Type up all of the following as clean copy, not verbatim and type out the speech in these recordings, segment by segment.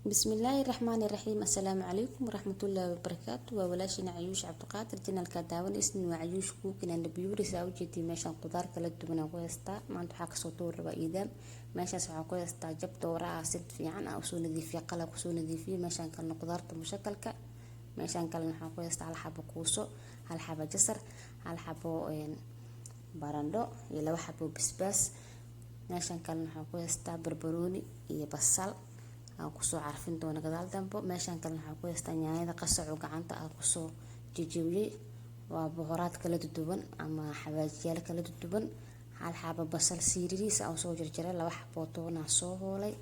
بسم الله الرحمن الرحيم. السلام عليكم ورحمة الله وبركاته. وولاشنا عيوش عبد القادر جنال كداون اسمه عيوش كوكن أنا بيورس أو جدي ماشان قدار كلا دبنا ويستا ما أنتو حق صوتور وإيدام ماشان سعاكو يستا جبت وراء ست في عنا أو سون ذي في قلق وسون ذي في ماشان كان قدار مشكل ك ماشان كان نحاكو يستا على حبة كوسو على حبة جسر على حبة براندو يلا حبة بسباس ماشان كان نحاكو يستا بربروني يبصل aan kusoo carfin doono gadaal dambe. meeshan kale waxaa ku haystaa yaanyada qasaco gacanta aan kusoo jijibiyey, waa boqoraad kala duwan ama xawaajiyaal kala duwan. hal xabo basal siiriis aan soo jarjaray, laba xabo toon aan soo hoolay.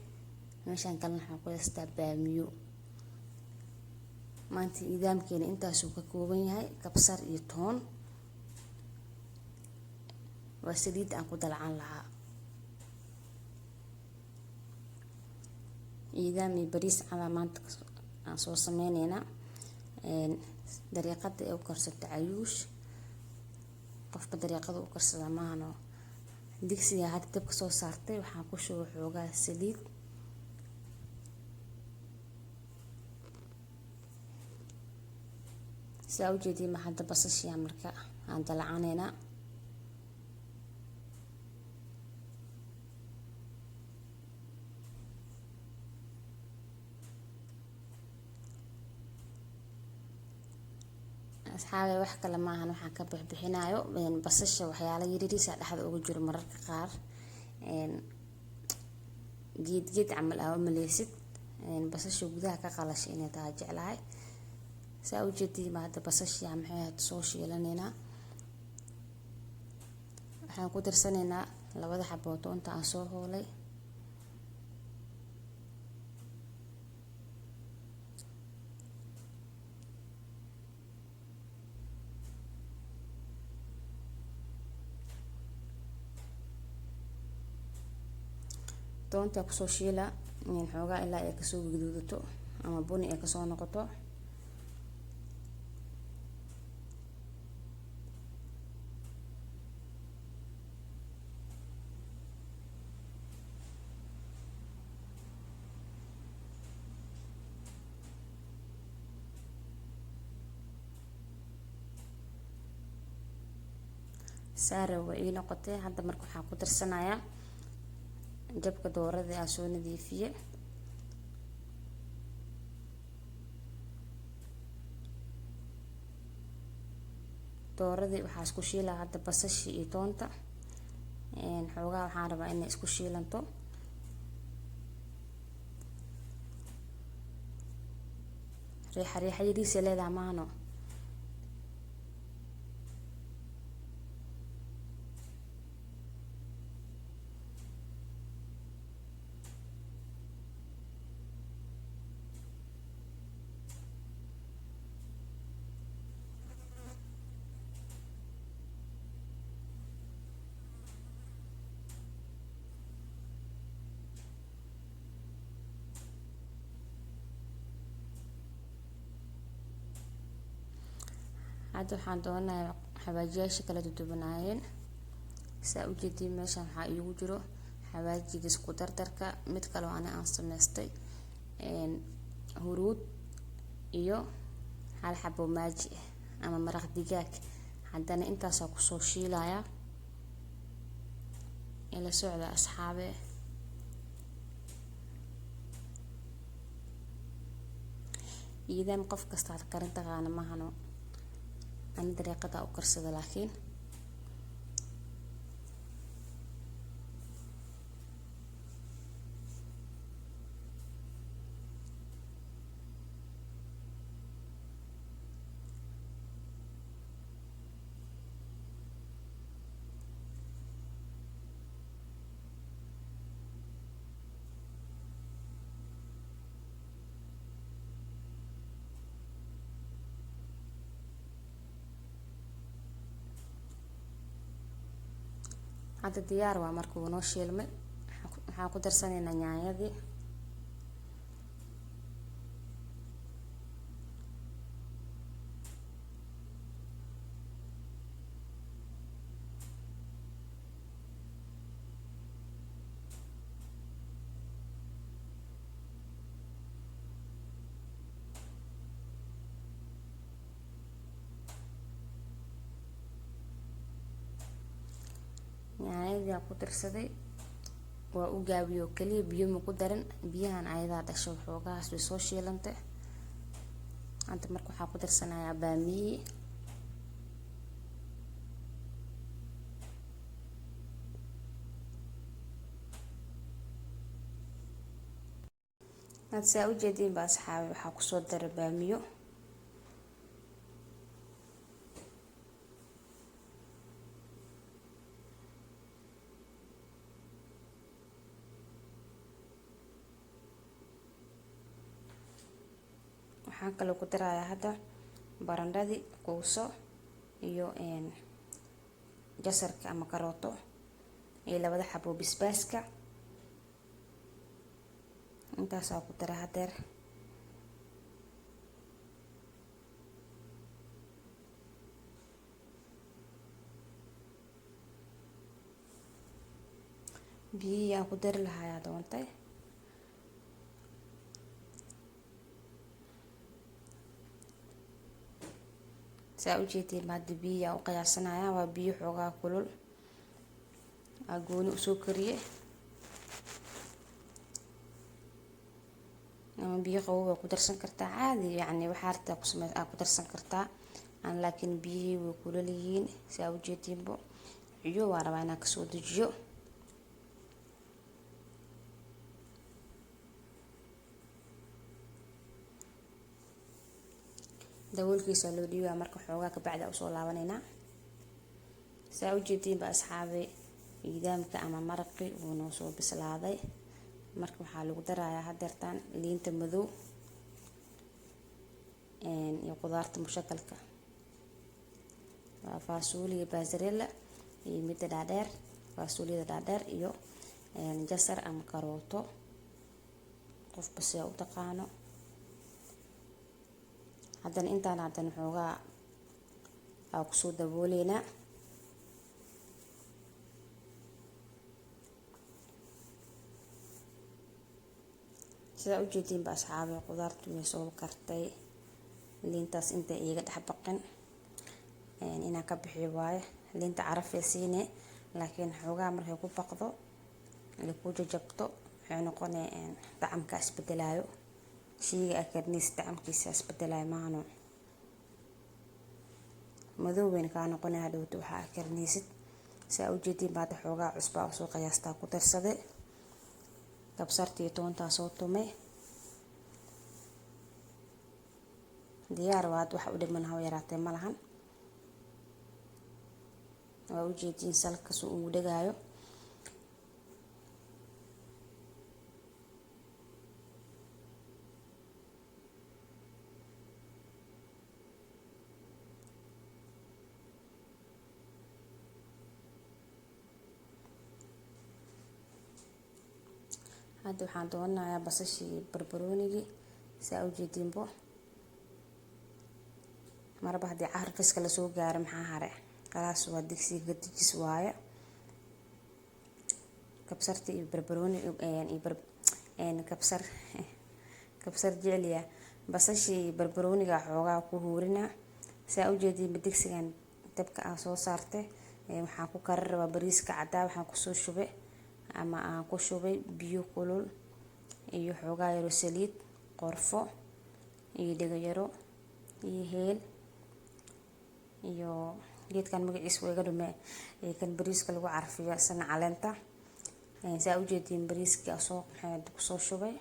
meeshan kale waxaa ku haystaa baamiyo. maanta nidaamkeena intaas uu ka kooban yahay kabsar iyo toon. waa saliid aan ku dalcan lahaa. nidaamي bariis cada maanta aan soo sameynayna dariiqada ay u karsato cayuush. qofka dariiqada u karsada maano digsiga hadda dabka soo saartay, waxaan ku shubay xoogaa saliid. saa u jeedii ma hadda basashiya marka aan dalacanayna. asxaabe wax kale maahan, waxaan ka bixinayo basasha waxyaalo yariisa dhexda uga jiro mararka qaar geed camal ah maleysid basasha gudaha ka qalashay inay tahay jeclahay. saa u jeedii ma hadda basasha maxay soo shiilanayna. waxaan ku darsanaynaa labada xabo toonta aan soo hoolay. toonta kusoo shiila xoogaa ilaa ay kasoo guduudato ama buni ay kasoo noqoto. saare waa ii noqotay. hadda marka waxaan ku darsanayaa jabka doorada aan soo nadiifiyey. dooradii waxaa isku shiilaa hadda basashii iyo toonta. xoogaa waxaan rabaa inay isku shiilanto. riixa yariisa leedahay maano. hadda waxaan doonayaa xawaajiyaasha kala duwanaayeen. saa u jeedii meeshan waxaa iigu jiro xawaajiga isku dardarka, mid kale oo aan sameystay huruud iyo hal xabo maaji ama maraq digaag. haddana intaas aan kusoo shiilaya. ila socda asxaabe. iidaan qof kasta karin taqaana mahano أنا طريقتها أكرسها لكن hadda diyaar waa markuu noo shiilmay. waxaan ku darsanaynaa yaanyadii. malaayga ku darsaday waa u gaabiyo kaliya biyo ma ku darin biyahan ayadaa dhasho xoogaas way soo shiilantay anta marka waxaa ku darsanayaa baamiye had saa u jeedin baa asxaabi waxaa kusoo daray baamiyo waxaan kaloo ku darayaa hadda barandhadii kuuso iyo jasarka ama karooto iyo labada xabo basbaaska intaasaa ku dara hadeer biyihii aan ku dari lahaa doontay saa u jeedeen maada biyo u qiyaasanaya waa biyo xoogaa kulul gooni usoo kariye ama biyo qabow waa ku darsan kartaa caadi yacni waxaa artaa ku samey ku darsan kartaa aan laakiin biyihii way kulul yihiin saa u jeedeenbo ciyo waa rabaa inaan kasoo dejiyo daboolkiisa loo dhiibaa marka xoogaa ka bacda usoo laabaneynaa saa u jeedeen ba asxaabi iidaamka ama maraqi wuu noo soo bislaaday marka waxaa lagu darayaa hadeertaan liinta madow iyo qudaarta mushakalka waa faasuuliga baasarela iyo midda dhaadheer faasuuliyada dhaadheer iyo jasar ama karooto qofba si u taqaano haddana intaan haddana xoogaa aa kusoo dabooleynaa sidaa u jeediin ba asxaabi qudaartu way soo kartay liintaas inta iiga dhex baqin inaan ka bixiyo waaye liinta carafee siine laakiin xoogaa markay ku baqdo ay ku jajabto waxay noqonay dacamka isbedelaayo sheyga aa karniis dacamkiisa isbedelaayo maano madoweyna kaa noqonay hadhowta waxaa aa karniisid saa u jeediin ba hadda xoogaa cusbaa usoo qiyaastaa ku darsaday kabsarta iyo toontaa soo tumay diyaar waad wax u dhiman haw yaraatee ma lahan waa u jeediin salkas uu dhagaayo hadda waxaan doonayaa basashii barbaroonigii saa u jeediinbo marba haddii carfiska lasoo gaaro maxaa hare kalaas waa digsiga gadijis waaye kabsarta iyo barbarooni iyo kabsar jecliya basashii barbarooniga xoogaa ku huurina saa u jeediinba digsigan dabka aan soo saartay waxaan ku karin rabaa bariiska caddaa waxaan kusoo shubay ama aan ku shubay biyo kulul iyo xoogaa yaro saliid qorfo iyo dhagayaro iyo heel iyo geedkan magaciisa waa iga dhume kan bariiska lagu carfiyo isna caleenta saa u jeediin bariiska soo kusoo shubay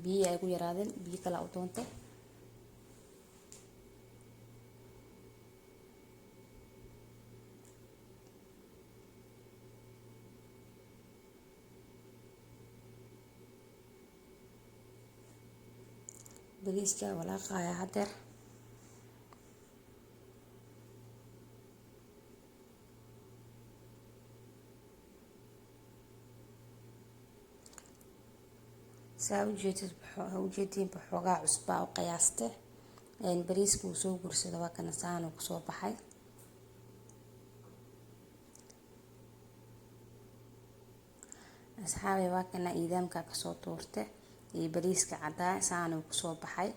biyo ay ku yaraadeen biyo kale u doontay bariiska walaaqaya hadeer saa u jeediin xoogaa cusbaa u qiyaaste bariiska uu soo gursada waa kana saan uu kusoo baxay asxaabi waa kana iidaamka kasoo tuurte iyo bariiska caddaa saan uu kusoo baxay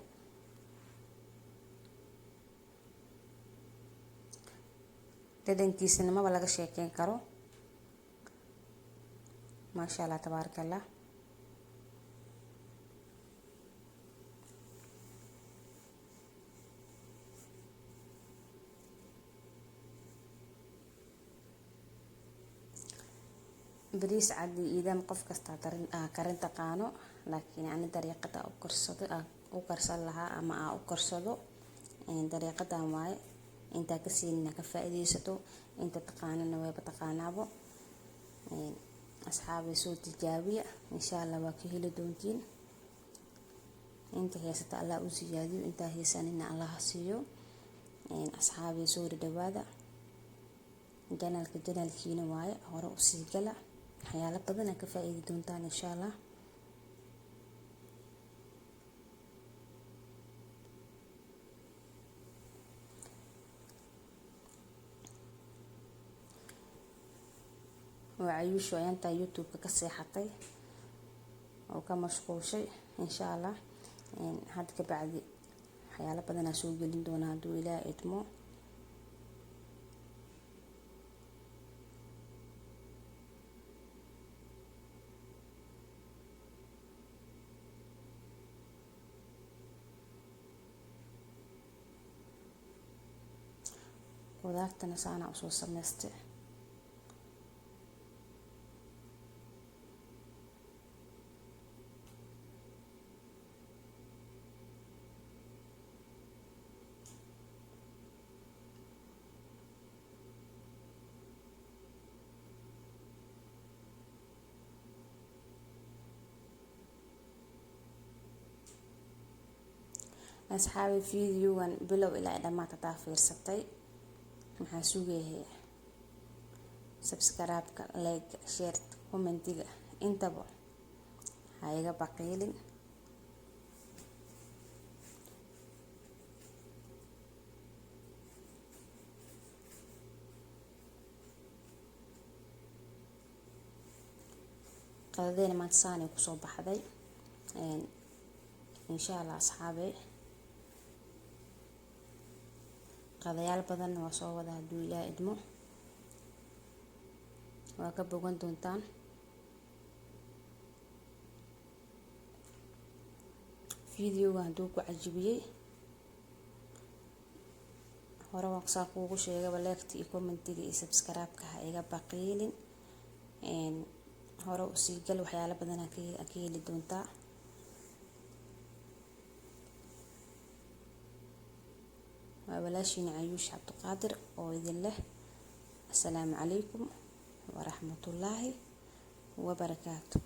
dhadhankiisana maba laga sheekeyn karo. maasha allah tabaaraka allah. bariis cad iyo idam qof kasta karin taqaano, laakiin ani dariiqada u karsan lahaa ama u karsado dariiqadan waaye. inta ka siinina ka faa'iideysato, inta taqaanana wayba taqaanaabo. asxaabay soo tijaabiya, insha Allah waa ka heli doontiin. inta heesata Allah u siyaadiyo, inta heesanina Allah siiyo. asxaabay soo dhawaada, janaalkiina waaye, hore u sii gala. waxyaalo badan ka faa'iidi doontaan insha Allah. وعيوش وينتا يوتيوب كسيحتي oo ka mashquulshay insha Allah. hadda ka bacdi waxyaalo badan aan soo gelin doonaa haduu Ilaahay idmo. qudaartana saana u soo sameystay. asxaabi fiidiyogan bilow ilaa dhamaad taa fiirsatay, maxaa sugayaa subscribe-ka, like, share, comment-iga intaba ha iga baqiilin. qadadeena maanta saanay kusoo baxday insha Allah asxaabay. qadayaal badan waa soo wada haduu Ilaahay idmo, waa ka bogan doontaan. fiidiyoga haduu ku cajibiyay, hore waan saa kuugu sheegay, like iyo comment-iga iyo subscribe-ka ha iga baqiilin. hore u sii gal, waxyaalo badan ka heli doontaa. walaashina Cayuush Cabdiqaadir oo idin leh assalaamu calaykum waraxmatullaahi wabarakaatuh.